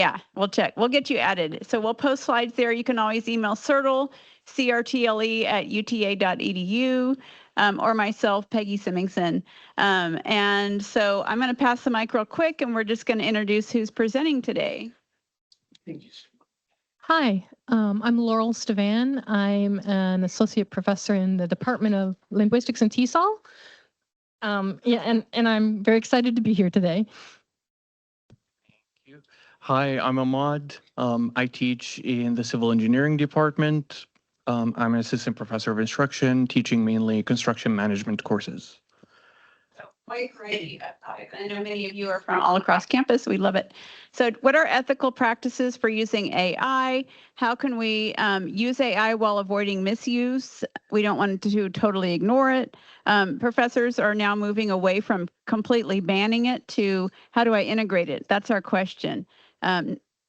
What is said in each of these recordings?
Yeah, we'll check. We'll get you added. So we'll post slides there. You can always email CRTLE, CRTLE@uta.edu, or myself, Peggy Semingson. And so I'm going to pass the mic real quick, and we're just going to introduce who's presenting today. Thank you. Hi, I'm Laurel Stvan. I'm an associate professor in the Department of Linguistics and TESOL. Yeah, and I'm very excited to be here today. Hi, I'm Ahmad. I teach in the Civil Engineering Department. I'm an assistant professor of instruction, teaching mainly construction management courses. Quite great. I know many of you are from all across campus. We love it. So what are ethical practices for using AI? How can we use AI while avoiding misuse? We don't want to totally ignore it. Professors are now moving away from completely banning it to how do I integrate it? That's our question.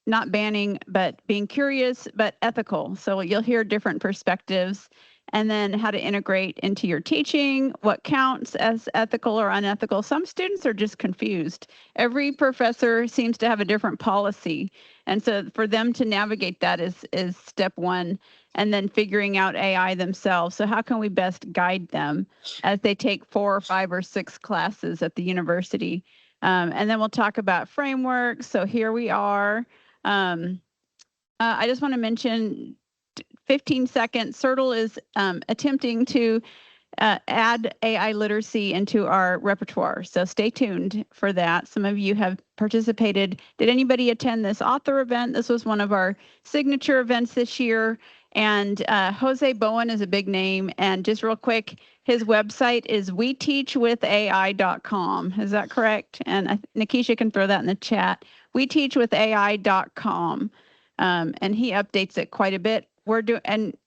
Not banning, but being curious, but ethical. So you'll hear different perspectives. And then how to integrate into your teaching, what counts as ethical or unethical. Some students are just confused. Every professor seems to have a different policy. And so for them to navigate that is step one, and then figuring out AI themselves. So how can we best guide them as they take 4 or 5 or 6 classes at the university? And then we'll talk about frameworks. So here we are. I just want to mention 15 seconds, CRTLE is attempting to add AI literacy into our repertoire. So stay tuned for that. Some of you have participated. Did anybody attend this author event? This was one of our signature events this year. And Jose Bowen is a big name. And just real quick, his website is weteachwithai.com. Is that correct? And Nikisha can throw that in the chat. weteachwithai.com. And he updates it quite a bit. We're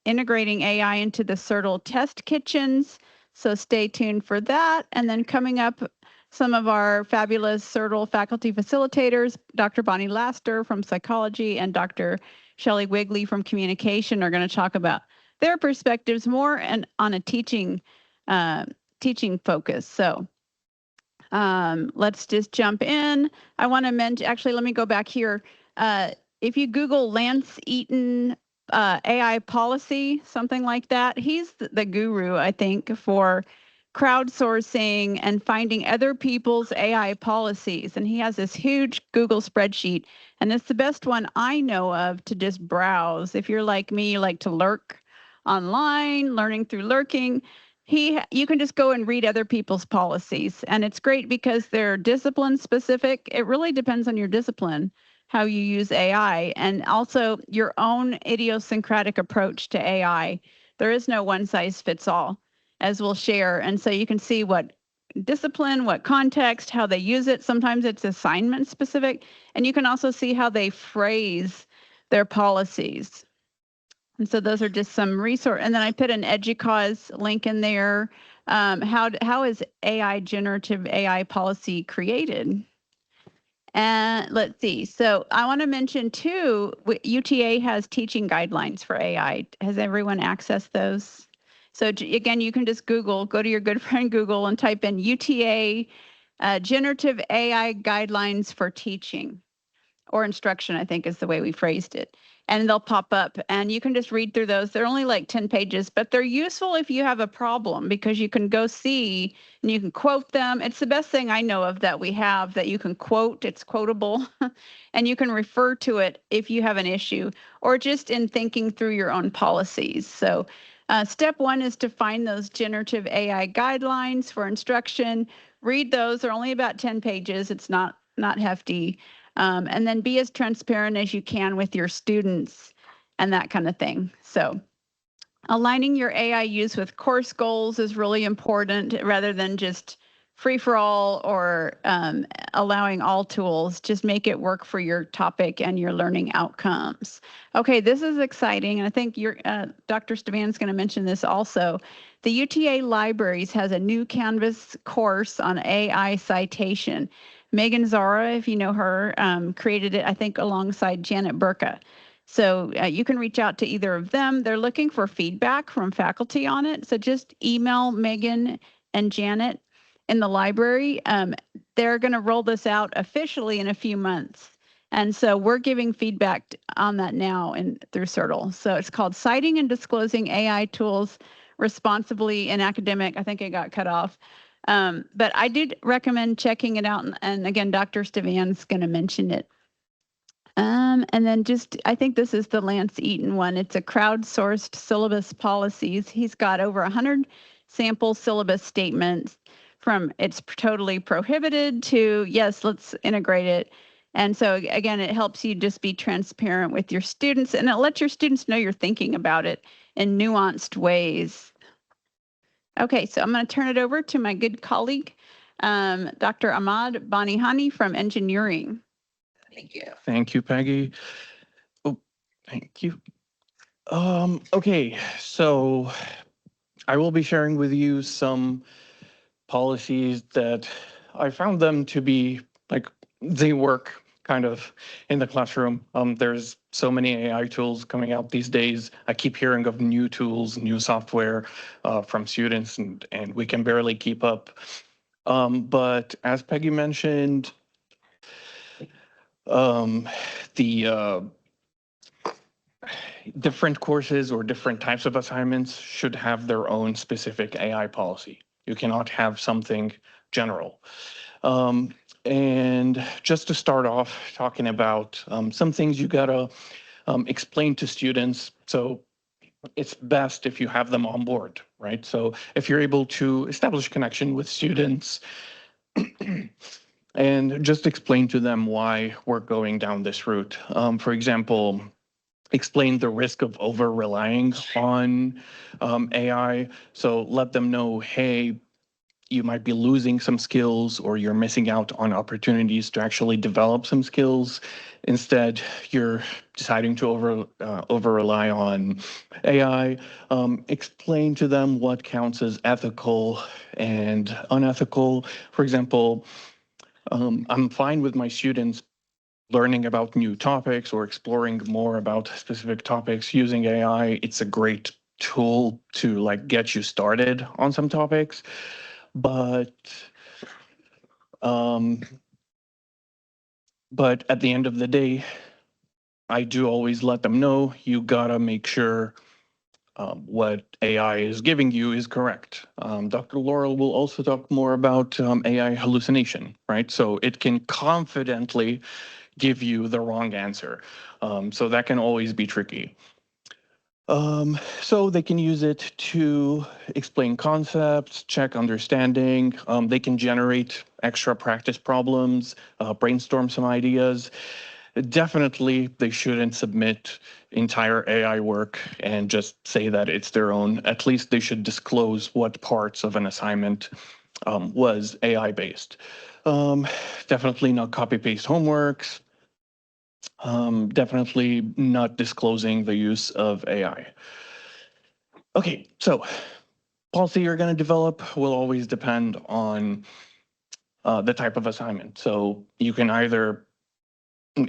integrating AI into the CRTLE test kitchens, so stay tuned for that. And then coming up, some of our fabulous CRTLE faculty facilitators, Dr. Bani Laster from psychology and Dr. Shelley Wigley from communication are going to talk about their perspectives more and on a teaching focus. So let's just jump in. I want to mention, actually, let me go back here. If you Google Lance Eaton AI policy, something like that, he's the guru, I think, for crowdsourcing and finding other people's AI policies. And he has this huge Google spreadsheet. And it's the best one I know of to just browse. If you're like me, you like to lurk online, learning through lurking. You can just go and read other people's policies. And it's great because they're discipline specific. It really depends on your discipline, how you use AI, and also your own idiosyncratic approach to AI. There is no one size fits all, as we'll share. And so you can see what discipline, what context, how they use it. Sometimes it's assignment specific. And you can also see how they phrase their policies. And so those are just some resource. And then I put an EDUCAUSE link in there. How is generative AI policy created? And let's see. So I want to mention too, UTA has teaching guidelines for AI. Has everyone accessed those? So again, you can just go to your good friend Google and type in UTA generative AI guidelines for teaching or instruction, I think is the way we phrased it. And they'll pop up and you can just read through those. They're only like 10 pages, but they're useful if you have a problem because you can go see and you can quote them. It's the best thing I know of that we have that you can quote. It's quotable and you can refer to it if you have an issue or just in thinking through your own policies. So step one is to find those generative AI guidelines for instruction. Read those. They're only about 10 pages. It's not hefty. And then be as transparent as you can with your students and that kind of thing. So aligning your AI use with course goals is really important rather than just free for all or allowing all tools. Just make it work for your topic and your learning outcomes. Okay, this is exciting. And I think Dr. Stvan is going to mention this also. The UTA Libraries has a new Canvas course on AI citation. Megan Zara, if you know her, created it, I think, alongside Janet Burka. So you can reach out to either of them. They're looking for feedback from faculty on it. So just email Megan and Janet in the library. They're going to roll this out officially in a few months. And so we're giving feedback on that now through CRTLE. So it's called Citing and Disclosing AI Tools Responsibly in Academic. I think it got cut off. But I did recommend checking it out. And again, Dr. Stvan's going to mention it. And then I think this is the Lance Eaton one. It's a crowdsourced syllabus policies. He's got over 100 sample syllabus statements from it's totally prohibited to, yes, let's integrate it. And so again, it helps you just be transparent with your students, and it lets your students know you're thinking about it in nuanced ways. Okay, so I'm going to turn it over to my good colleague, Dr. Ahmad Bani Hani from engineering. Thank you. Thank you, Peggy. Oh, thank you. Okay, so I will be sharing with you some policies that I found them to be like they work kind of in the classroom. There's so many AI tools coming out these days. I keep hearing of new tools, new software from students, and we can barely keep up. But as Peggy mentioned, the different courses or different types of assignments should have their own specific AI policy. You cannot have something general. And just to start off talking about some things you gotta explain to students. So it's best if you have them on board, right? So if you're able to establish connection with students and just explain to them why we're going down this route. For example, explain the risk of over relying on AI. So let them know, hey, you might be losing some skills or you're missing out on opportunities to actually develop some skills. Instead, you're deciding to over rely on AI. Explain to them what counts as ethical and unethical. For example, I'm fine with my students learning about new topics or exploring more about specific topics using AI. It's a great tool to like get you started on some topics, but at the end of the day, I do always let them know you gotta make sure what AI is giving you is correct. Dr. Laurel will also talk more about AI hallucination, right? So it can confidently give you the wrong answer. So that can always be tricky. So they can use it to explain concepts, check understanding. They can generate extra practice problems, brainstorm some ideas. Definitely, they shouldn't submit entire AI work and just say that it's their own. At least they should disclose what parts of an assignment was AI based. Definitely not copy paste homeworks. Definitely not disclosing the use of AI. Okay, so policy you're going to develop will always depend on the type of assignment. So you can either,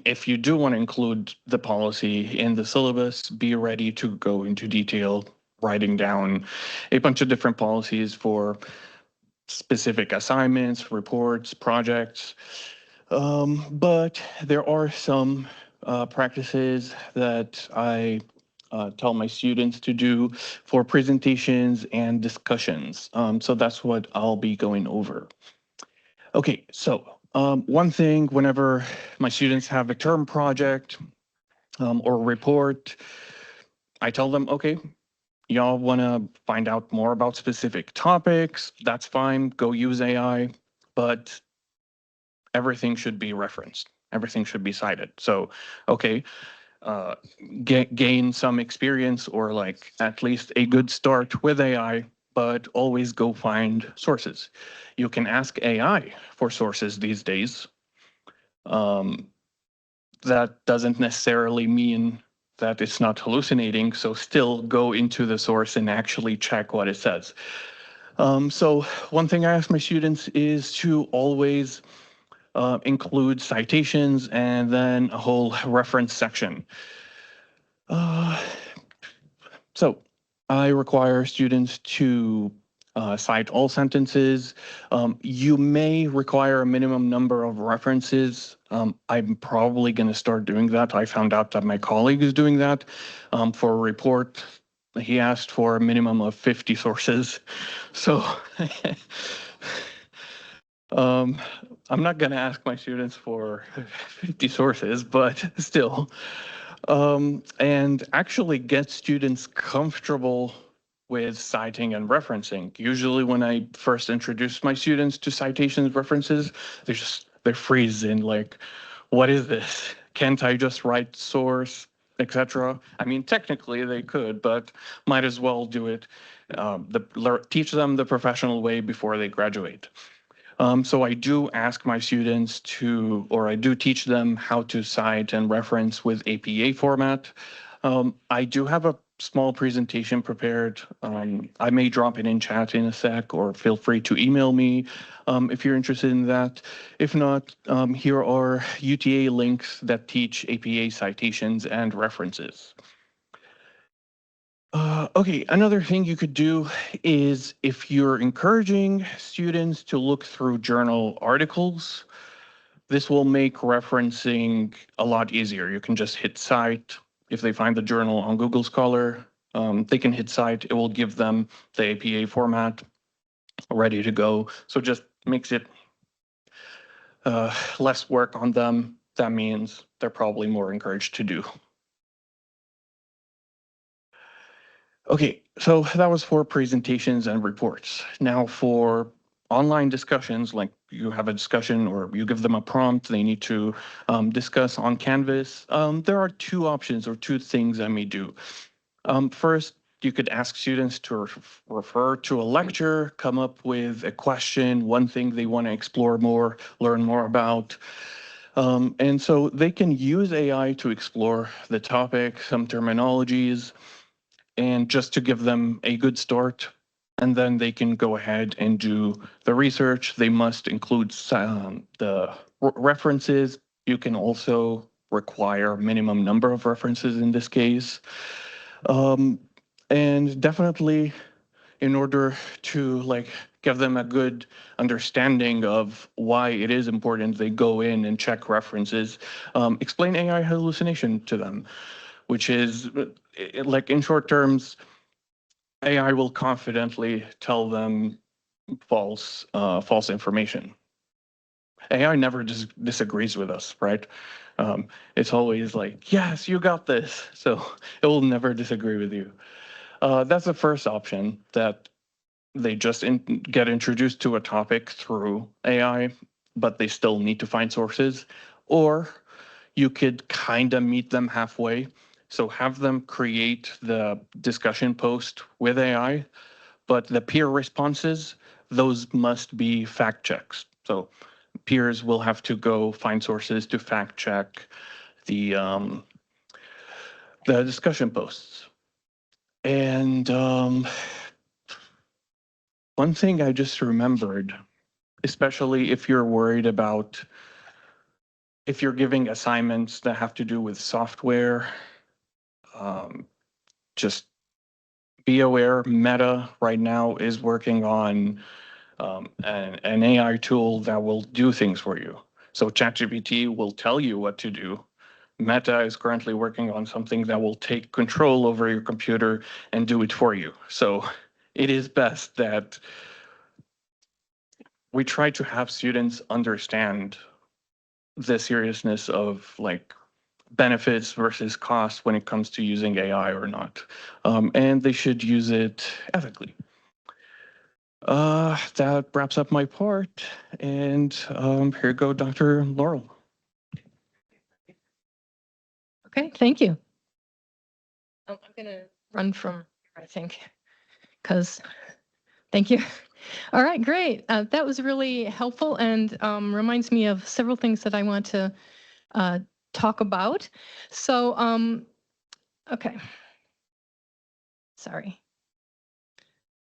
if you do want to include the policy in the syllabus, be ready to go into detail, writing down a bunch of different policies for specific assignments, reports, projects. But there are some practices that I tell my students to do for presentations and discussions. So that's what I'll be going over. Okay, so one thing whenever my students have a term project or report, I tell them, okay, y'all want to find out more about specific topics, that's fine, go use AI, but everything should be referenced. Everything should be cited. So, okay, gain some experience or like at least a good start with AI, but always go find sources. You can ask AI for sources these days. That doesn't necessarily mean that it's not hallucinating. So still go into the source and actually check what it says. So one thing I ask my students is to always include citations and then a whole reference section. So I require students to cite all sentences. You may require a minimum number of references I'm probably going to start doing that. I found out that my colleague is doing that. For a report, he asked for a minimum of 50 sources. So I'm not going to ask my students for 50 sources, but still. And actually get students comfortable with citing and referencing. Usually when I first introduce my students to citations references, they're freezing like, what is this? Can't I just write source, etc.? I mean, technically they could, but might as well do it, teach them the professional way before they graduate. So I do ask my students to, or I do teach them how to cite and reference with APA format. I do have a small presentation prepared. I may drop it in chat in a sec, or feel free to email me if you're interested in that. If not, here are UTA links that teach APA citations and references. Okay, another thing you could do is if you're encouraging students to look through journal articles, this will make referencing a lot easier. You can just hit cite. If they find the journal on Google Scholar, they can hit cite. It will give them the APA format ready to go. So just makes it less work on them. That means they're probably more encouraged to do. Okay, so that was for presentations and reports. Now for online discussions, like you have a discussion or you give them a prompt, they need to discuss on Canvas. There are two options or two things I may do. First, you could ask students to refer to a lecture, come up with a question, one thing they want to explore more, learn more about. And so they can use AI to explore the topic, some terminologies, and just to give them a good start. And then they can go ahead and do the research. They must include the references. You can also require a minimum number of references in this case. And definitely in order to like give them a good understanding of why it is important, they go in and check references, explain AI hallucination to them, which is like in short terms, AI will confidently tell them false information. AI never disagrees with us, right? It's always like, yes, you got this. So it will never disagree with you. That's the first option, that they just get introduced to a topic through AI, but they still need to find sources. Or you could kind of meet them halfway. So have them create the discussion post with AI, but the peer responses, those must be fact checks. So peers will have to go find sources to fact check the discussion posts. And one thing I just remembered, especially if you're worried about, if you're giving assignments that have to do with software, just be aware Meta right now is working on an AI tool that will do things for you. So ChatGPT will tell you what to do. Meta is currently working on something that will take control over your computer and do it for you. So it is best that we try to have students understand the seriousness of like benefits versus costs when it comes to using AI or not. And they should use it ethically. That wraps up my part. And here you go, Dr. Laurel. Okay, thank you. I'm going to run from here, I think, because thank you. All right, great. That was really helpful and reminds me of several things that I want to talk about. So, okay. Sorry.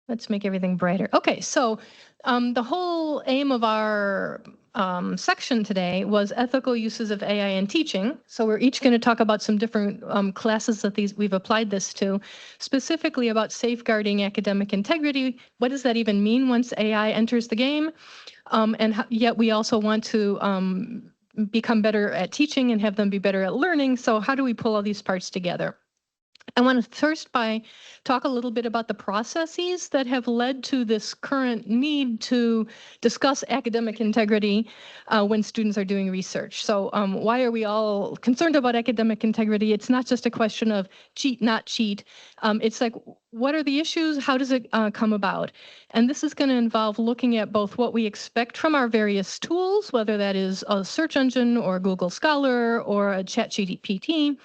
Let's make everything brighter. Okay, so the whole aim of our section today was ethical uses of AI in teaching. So we're each going to talk about some different classes that we've applied this to, specifically about safeguarding academic integrity. What does that even mean once AI enters the game? And yet we also want to become better at teaching and have them be better at learning. So how do we pull all these parts together? I want to first talk a little bit about the processes that have led to this current need to discuss academic integrity when students are doing research. So why are we all concerned about academic integrity? It's not just a question of cheat, not cheat. It's like, what are the issues? How does it come about? And this is going to involve looking at both what we expect from our various tools, whether that is a search engine or Google Scholar or a ChatGPT,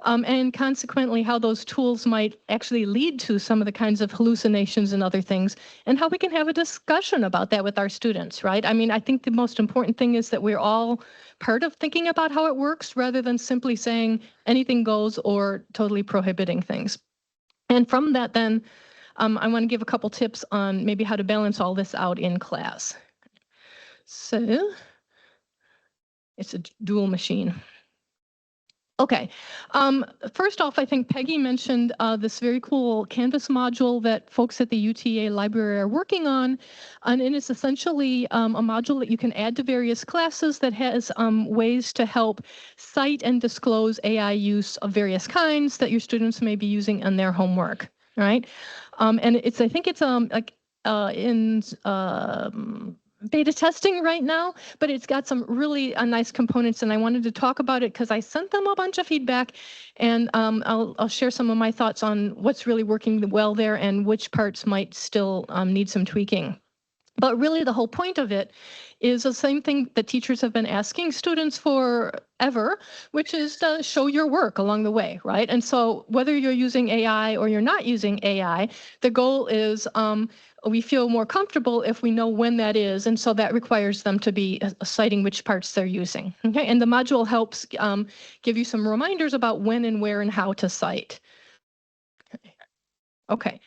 and consequently how those tools might actually lead to some of the kinds of hallucinations and other things, and how we can have a discussion about that with our students, right? I mean, I think the most important thing is that we're all part of thinking about how it works rather than simply saying anything goes or totally prohibiting things. And from that, then, I want to give a couple tips on maybe how to balance all this out in class. So it's a dual machine. Okay, first off, I think Peggy mentioned this very cool Canvas module that folks at the UTA library are working on. And it's essentially a module that you can add to various classes that has ways to help cite and disclose AI use of various kinds that your students may be using in their homework, right? And I think it's like in beta testing right now, but it's got some really nice components, and I wanted to talk about it because I sent them a bunch of feedback, and I'll share some of my thoughts on what's really working well there and which parts might still need some tweaking. But really the whole point of it is the same thing that teachers have been asking students forever, which is to show your work along the way, right? And so whether you're using AI or you're not using AI, the goal is we feel more comfortable if we know when that is, and so that requires them to be citing which parts they're using. Okay, and the module helps give you some reminders about when and where and how to cite. Okay,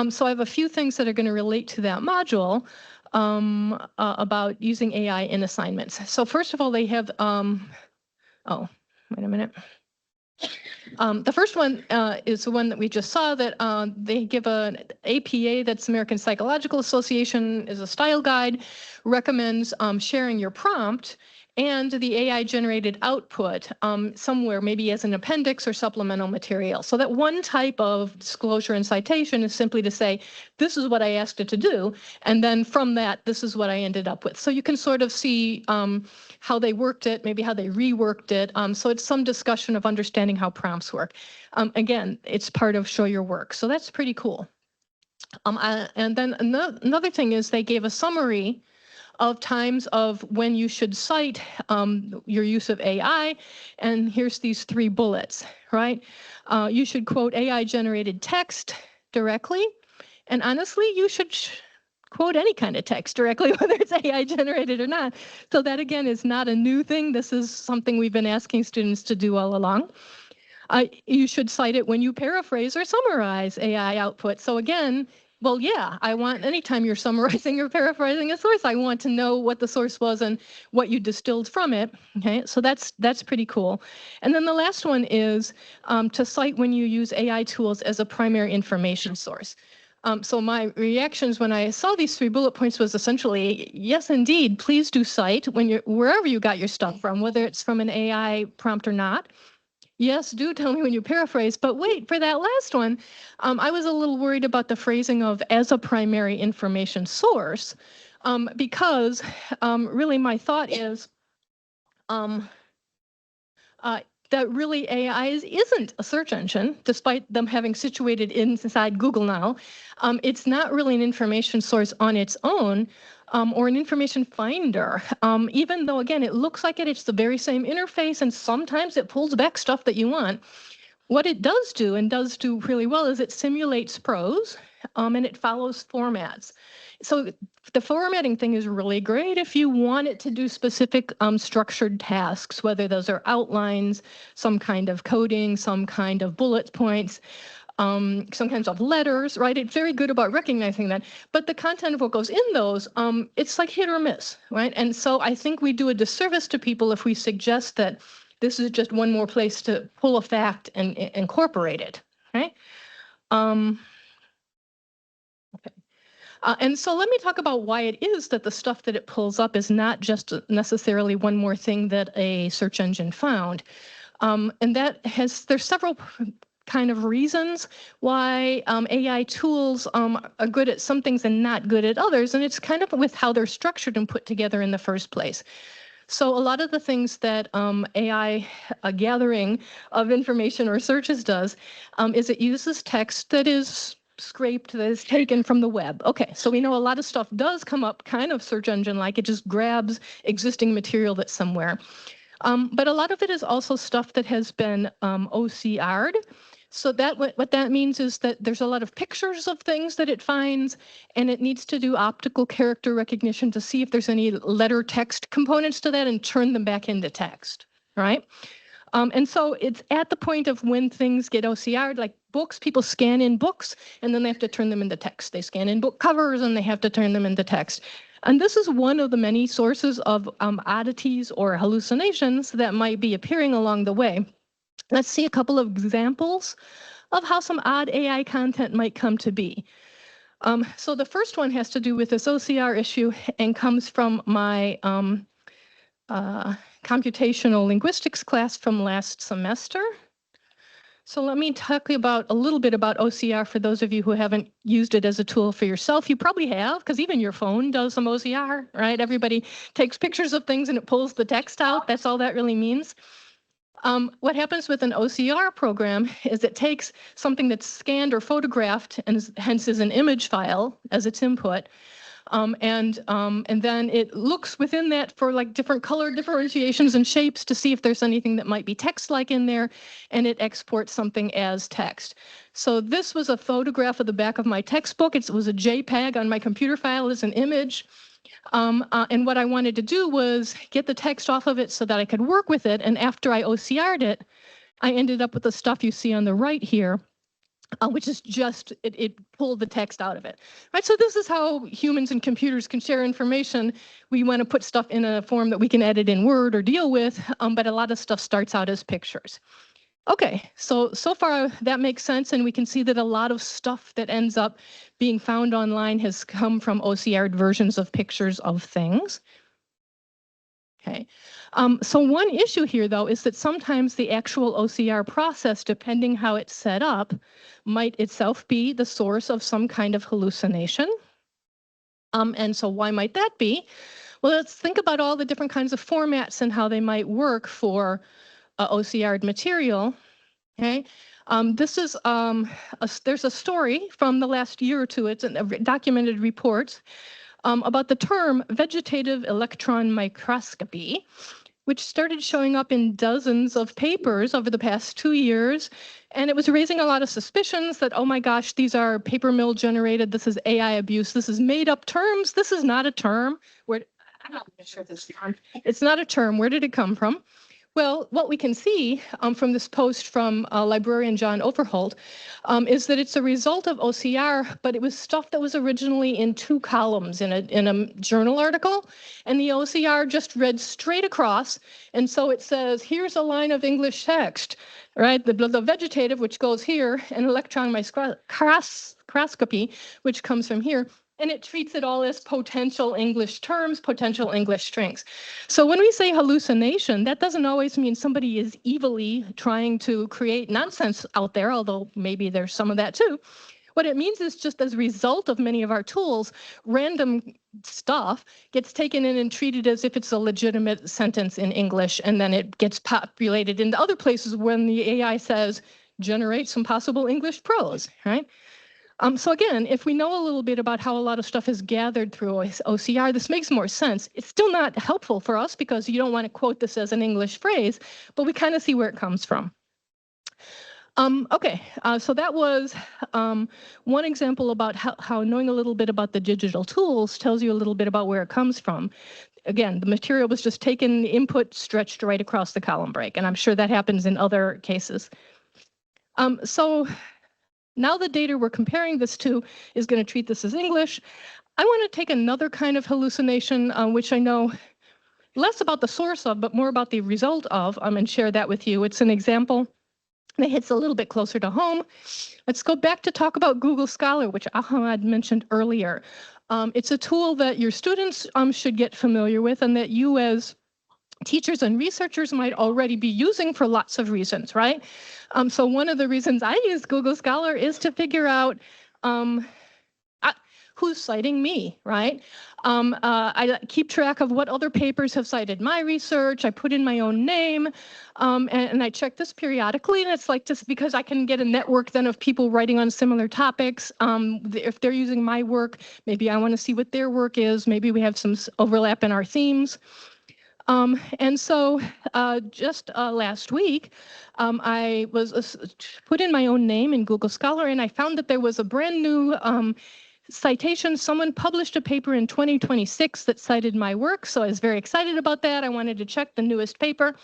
so I have a few things that are going to relate to that module about using AI in assignments. So first of all, they have, oh, wait a minute. The first one is the one that we just saw, that they give an APA, that's American Psychological Association, is a style guide, recommends sharing your prompt and the AI generated output somewhere, maybe as an appendix or supplemental material. So that one type of disclosure and citation is simply to say, this is what I asked it to do, and then from that, this is what I ended up with. So you can sort of see how they worked it, maybe how they reworked it. So it's some discussion of understanding how prompts work. Again, it's part of show your work. So that's pretty cool. And then another thing is they gave a summary of times of when you should cite your use of AI. And here's these 3 bullets, right? You should quote AI generated text directly. And honestly, you should quote any kind of text directly, whether it's AI generated or not. So that, again, is not a new thing. This is something we've been asking students to do all along. You should cite it when you paraphrase or summarize AI output. So again, well, yeah, I want, anytime you're summarizing or paraphrasing a source, I want to know what the source was and what you distilled from it. Okay, so that's pretty cool. And then the last one is to cite when you use AI tools as a primary information source. So my reactions when I saw these 3 bullet points was essentially, yes, indeed, please do cite when you're wherever you got your stuff from, whether it's from an AI prompt or not. Yes, do tell me when you paraphrase, but wait, for that last one, I was a little worried about the phrasing of as a primary information source, because really my thought is that really AI isn't a search engine, despite them having situated inside Google now. It's not really an information source on its own, or an information finder, even though, again, it looks like it's the very same interface, and sometimes it pulls back stuff that you want. What it does do, and does do really well, is it simulates prose, and it follows formats. So the formatting thing is really great if you want it to do specific structured tasks, whether those are outlines, some kind of coding, some kind of bullet points, some kinds of letters, right? It's very good about recognizing that. But the content of what goes in those, it's like hit or miss, right? And so I think we do a disservice to people if we suggest that this is just one more place to pull a fact and incorporate it, right? Okay. And so let me talk about why it is that the stuff that it pulls up is not just necessarily one more thing that a search engine found. And there's several kind of reasons why AI tools are good at some things and not good at others. And it's kind of with how they're structured and put together in the first place. So a lot of the things that AI gathering of information or searches does is it uses text that is scraped, that is taken from the web. Okay, so we know a lot of stuff does come up kind of search engine like, it just grabs existing material that's somewhere. But a lot of it is also stuff that has been OCR'd. So that what that means is that there's a lot of pictures of things that it finds, and it needs to do optical character recognition to see if there's any letter text components to that and turn them back into text, right? And so it's at the point of when things get OCR'd, like books, people scan in books, and then they have to turn them into text. They scan in book covers, and they have to turn them into text. And this is one of the many sources of oddities or hallucinations that might be appearing along the way. Let's see a couple of examples of how some odd AI content might come to be. So the first one has to do with this OCR issue and comes from my computational linguistics class from last semester. So let me talk about a little bit about OCR for those of you who haven't used it as a tool for yourself. You probably have, because even your phone does some OCR, right? Everybody takes pictures of things and it pulls the text out. That's all that really means. What happens with an OCR program is it takes something that's scanned or photographed and hence is an image file as its input. And then it looks within that for like different color differentiations and shapes to see if there's anything that might be text-like in there, and it exports something as text. So this was a photograph of the back of my textbook. It was a JPEG on my computer file as an image. And what I wanted to do was get the text off of it so that I could work with it. And after I OCR'd it, I ended up with the stuff you see on the right here, which is just, it pulled the text out of it. Right, so this is how humans and computers can share information. We want to put stuff in a form that we can edit in Word or deal with, but a lot of stuff starts out as pictures. Okay, so far that makes sense, and we can see that a lot of stuff that ends up being found online has come from OCR'd versions of pictures of things. Okay, so one issue here, though, is that sometimes the actual OCR process, depending how it's set up, might itself be the source of some kind of hallucination. And so why might that be? Well, let's think about all the different kinds of formats and how they might work for OCR'd material. Okay, this is there's a story from the last year or two. It's a documented report about the term vegetative electron microscopy, which started showing up in dozens of papers over the past 2 years. And it was raising a lot of suspicions that, oh my gosh, these are paper mill generated. This is AI abuse. This is made up terms. This is not a term. I'm not sure this term. It's not a term. Where did it come from? Well, what we can see from this post from librarian John Overholt is that it's a result of OCR, but it was stuff that was originally in 2 columns in a journal article, and the OCR just read straight across, and so it says, here's a line of English text, right? The vegetative, which goes here, and electron microscopy, which comes from here. And it treats it all as potential English terms, potential English strings. So when we say hallucination, that doesn't always mean somebody is evilly trying to create nonsense out there, although maybe there's some of that too. What it means is just as a result of many of our tools, random stuff gets taken in and treated as if it's a legitimate sentence in English, and then it gets populated into other places when the AI says, generate some possible English prose, right? So again, if we know a little bit about how a lot of stuff is gathered through OCR, this makes more sense. It's still not helpful for us because you don't want to quote this as an English phrase, but we kind of see where it comes from. Okay, so that was one example about how knowing a little bit about the digital tools tells you a little bit about where it comes from. Again, the material was just taken, the input stretched right across the column break, and I'm sure that happens in other cases. So now the data we're comparing this to is going to treat this as English. I want to take another kind of hallucination, which I know less about the source of, but more about the result of, and share that with you. It's an example That hits a little bit closer to home. Let's go back to talk about Google Scholar, which Ahmad mentioned earlier. It's a tool that your students should get familiar with, and that you as teachers and researchers might already be using for lots of reasons, right? So one of the reasons I use Google Scholar is to figure out who's citing me, right? I keep track of what other papers have cited my research. I put in my own name, and I check this periodically. And it's like just because I can get a network then of people writing on similar topics. If they're using my work, maybe I want to see what their work is. Maybe we have some overlap in our themes. And so just last week, I was put in my own name in Google Scholar, and I found that there was a brand new citation. Someone published a paper in 2026 that cited my work, so I was very excited about that. I wanted to check the newest paper.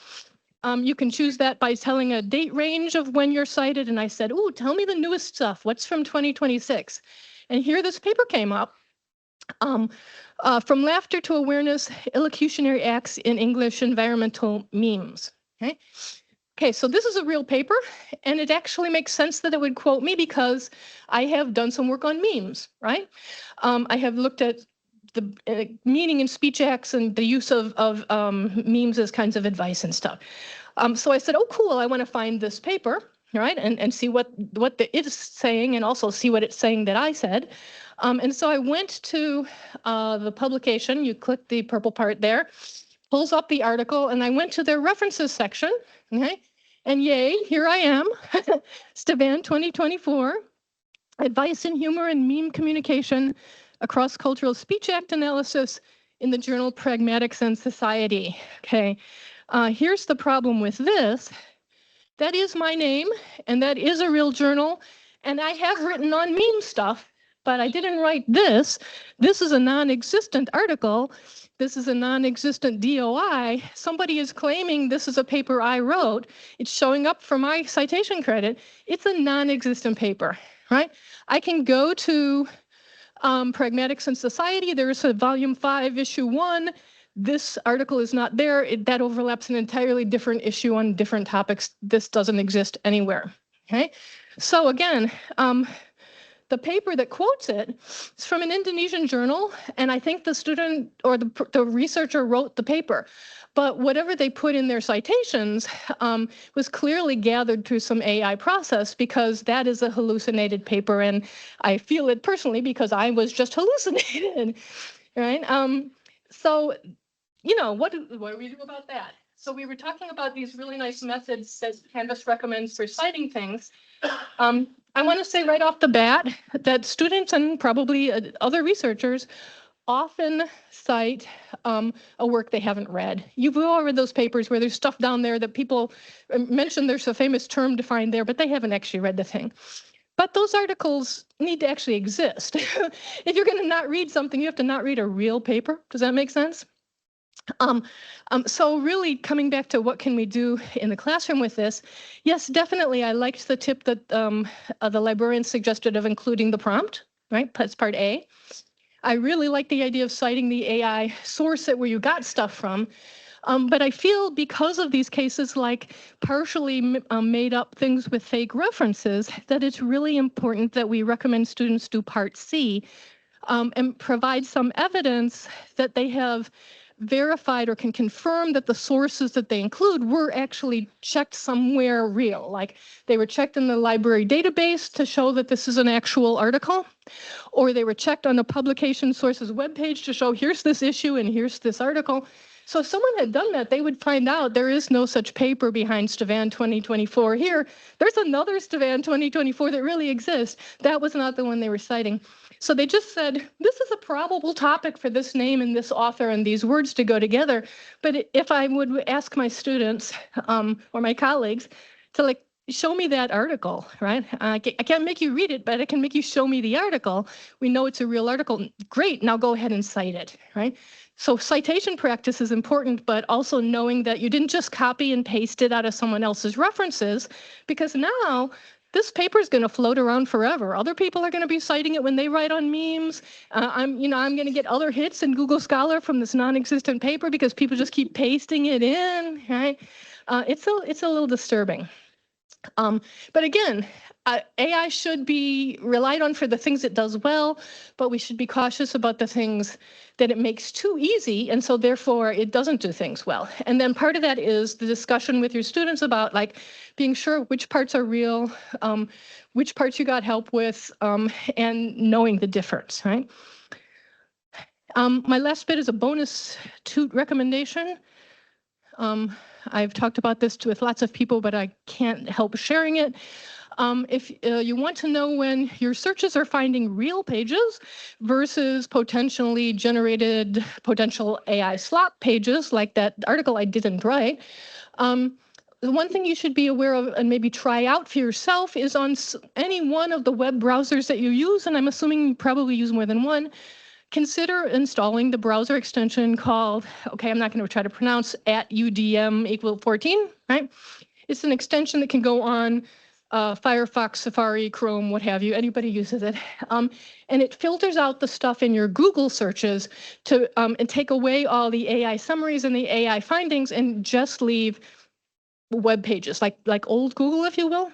You can choose that by telling a date range of when you're cited, and I said, "Ooh, tell me the newest stuff. What's from 2026?" And here this paper came up. From Laughter to Awareness, Illocutionary Acts in English Environmental Memes. Okay, so this is a real paper, and it actually makes sense that it would quote me because I have done some work on memes, right? I have looked at the meaning in speech acts and the use of memes as kinds of advice and stuff. So I said, oh, cool, I want to find this paper, right, and see what it is saying, and also see what it's saying that I said. And so I went to the publication. You click the purple part there, pulls up the article, and I went to their references section, okay? And yay, here I am, Stvan 2024, Advice in Humor and Meme Communication, a Cross-Cultural Speech Act Analysis in the journal Pragmatics and Society. Okay, here's the problem with this. That is my name, and that is a real journal, and I have written on meme stuff, but I didn't write this. This is a non-existent article. This is a non-existent DOI. Somebody is claiming this is a paper I wrote. It's showing up for my citation credit. It's a non-existent paper, right? I can go to Pragmatics and Society. There's a volume 5, issue 1. This article is not there. That overlaps an entirely different issue on different topics. This doesn't exist anywhere, okay? So again, the paper that quotes it is from an Indonesian journal, and I think the student or the researcher wrote the paper. But whatever they put in their citations was clearly gathered through some AI process, because that is a hallucinated paper, and I feel it personally because I was just hallucinated, right? So, you know, what do we do about that? So we were talking about these really nice methods that Canvas recommends for citing things. I want to say right off the bat that students and probably other researchers often cite a work they haven't read. You've all read those papers where there's stuff down there that people mention. There's a famous term defined there, but they haven't actually read the thing. But those articles need to actually exist. If you're going to not read something, you have to not read a real paper. Does that make sense? So really coming back to what can we do in the classroom with this, yes, definitely. I liked the tip that the librarian suggested of including the prompt, right? That's part A. I really like the idea of citing the AI source where you got stuff from. But I feel because of these cases like partially made up things with fake references, that it's really important that we recommend students do part C and provide some evidence that they have verified or can confirm that the sources that they include were actually checked somewhere real. Like they were checked in the library database to show that this is an actual article, or they were checked on the publication sources webpage to show here's this issue and here's this article. So if someone had done that, they would find out there is no such paper behind Stvan 2024 here. There's another Stvan 2024 that really exists. That was not the one they were citing. So they just said, this is a probable topic for this name and this author and these words to go together. But if I would ask my students or my colleagues to like, show me that article, right? I can't make you read it, but I can make you show me the article. We know it's a real article. Great, now go ahead and cite it, right? So citation practice is important, but also knowing that you didn't just copy and paste it out of someone else's references, because now this paper is going to float around forever. Other people are going to be citing it when they write on memes. I'm going to get other hits in Google Scholar from this non-existent paper because people just keep pasting it in, right? It's a little disturbing. But again, AI should be relied on for the things it does well, but we should be cautious about the things that it makes too easy, and so therefore it doesn't do things well. And then part of that is the discussion with your students about like being sure which parts are real, which parts you got help with, and knowing the difference, right? My last bit is a bonus toot recommendation. I've talked about this with lots of people, but I can't help sharing it. If you want to know when your searches are finding real pages versus potentially generated potential AI slop pages, like that article I didn't write, the one thing you should be aware of and maybe try out for yourself is on any one of the web browsers that you use, and I'm assuming you probably use more than one, consider installing the browser extension called, okay, I'm not going to try to pronounce @UDM=14, right? It's an extension that can go on Firefox, Safari, Chrome, what have you. Anybody uses it. And it filters out the stuff in your Google searches to and take away all the AI summaries and the AI findings and just leave web pages, like old Google, if you will.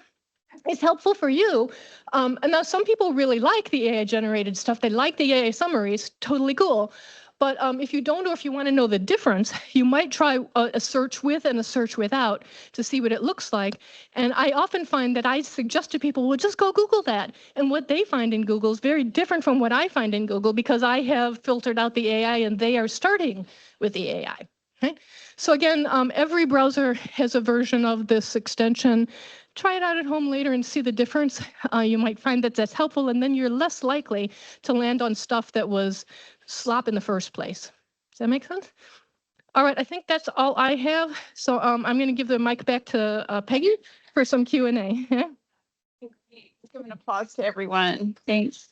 It's helpful for you. And now some people really like the AI generated stuff. They like the AI summaries, totally cool. But if you don't, or if you want to know the difference, you might try a search with and a search without to see what it looks like. And I often find that I suggest to people, well, just go Google that. And what they find in Google is very different from what I find in Google because I have filtered out the AI and they are starting with the AI. Right? So again, every browser has a version of this extension. Try it out at home later and see the difference. You might find that that's helpful, and then you're less likely to land on stuff that was slop in the first place. Does that make sense? All right, I think that's all I have. So I'm going to give the mic back to Peggy for some Q&A. Give an applause to everyone. Thanks.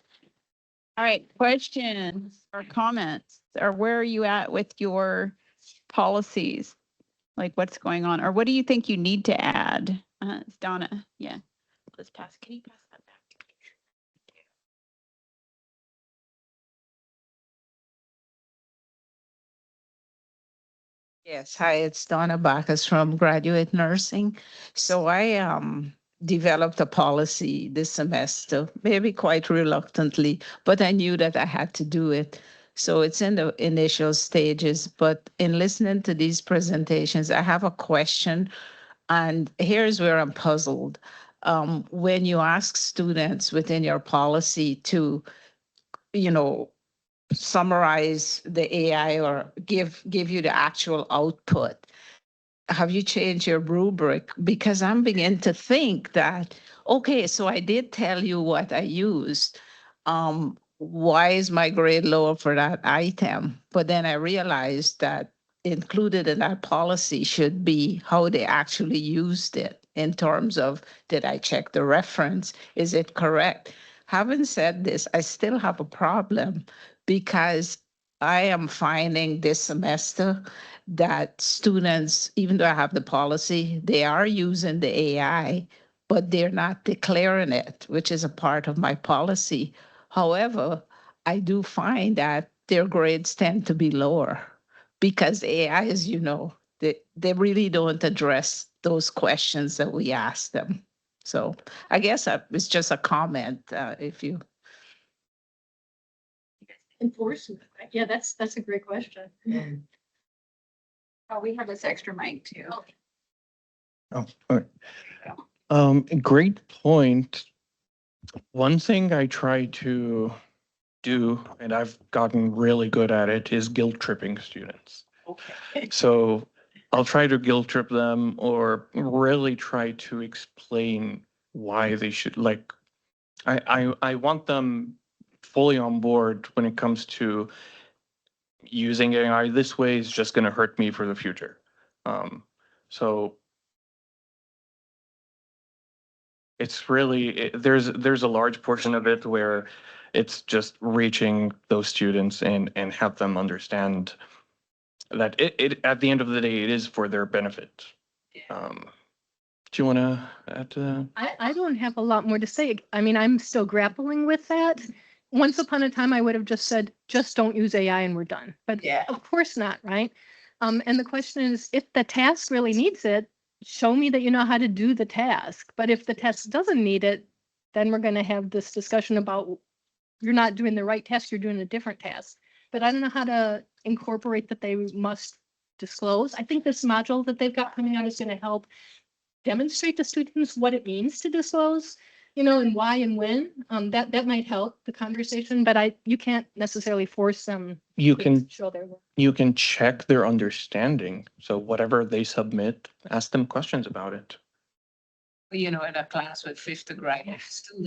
All right, questions or comments, or where are you at with your policies? Like what's going on, or what do you think you need to add? It's Donna. Yeah. Let's pass. Can you pass that back? Yes, hi, it's Donna Bacchus from Graduate Nursing. So I developed a policy this semester, maybe quite reluctantly, but I knew that I had to do it. So it's in the initial stages, but in listening to these presentations, I have a question, and here's where I'm puzzled. When you ask students within your policy to, you know, summarize the AI or give you the actual output, have you changed your rubric? Because I'm beginning to think that, okay, so I did tell you what I used. Why is my grade lower for that item? But then I realized that included in that policy should be how they actually used it in terms of, did I check the reference? Is it correct? Having said this, I still have a problem because I am finding this semester that students, even though I have the policy, they are using the AI, but they're not declaring it, which is a part of my policy. However, I do find that their grades tend to be lower because AI, as you know, they really don't address those questions that we ask them. So I guess it's just a comment, if you. Enforcement. Yeah, that's a great question. Oh, we have this extra mic too. Oh, all right. Great point. One thing I try to do, and I've gotten really good at it, is guilt tripping students. Okay. So I'll try to guilt trip them or really try to explain why they should, like, I want them fully on board when it comes to using AI this way is just going to hurt me for the future. So it's really, there's a large portion of it where it's just reaching those students and have them understand that it at the end of the day, it is for their benefit. Do you want to add to that? I don't have a lot more to say. I mean, I'm still grappling with that. Once upon a time, I would have just said, just don't use AI and we're done. But Yeah. of course not, right? And the question is, if the task really needs it, show me that you know how to do the task. But if the test doesn't need it, then we're going to have this discussion about you're not doing the right task, you're doing a different task. But I don't know how to incorporate that they must disclose. I think this module that they've got coming out is going to help demonstrate to students what it means to disclose, you know, and why and when. That might help the conversation, but you can't necessarily force them You to can show their work. you can check their understanding. So whatever they submit, ask them questions about it. You know, in a class with 50 graduate students.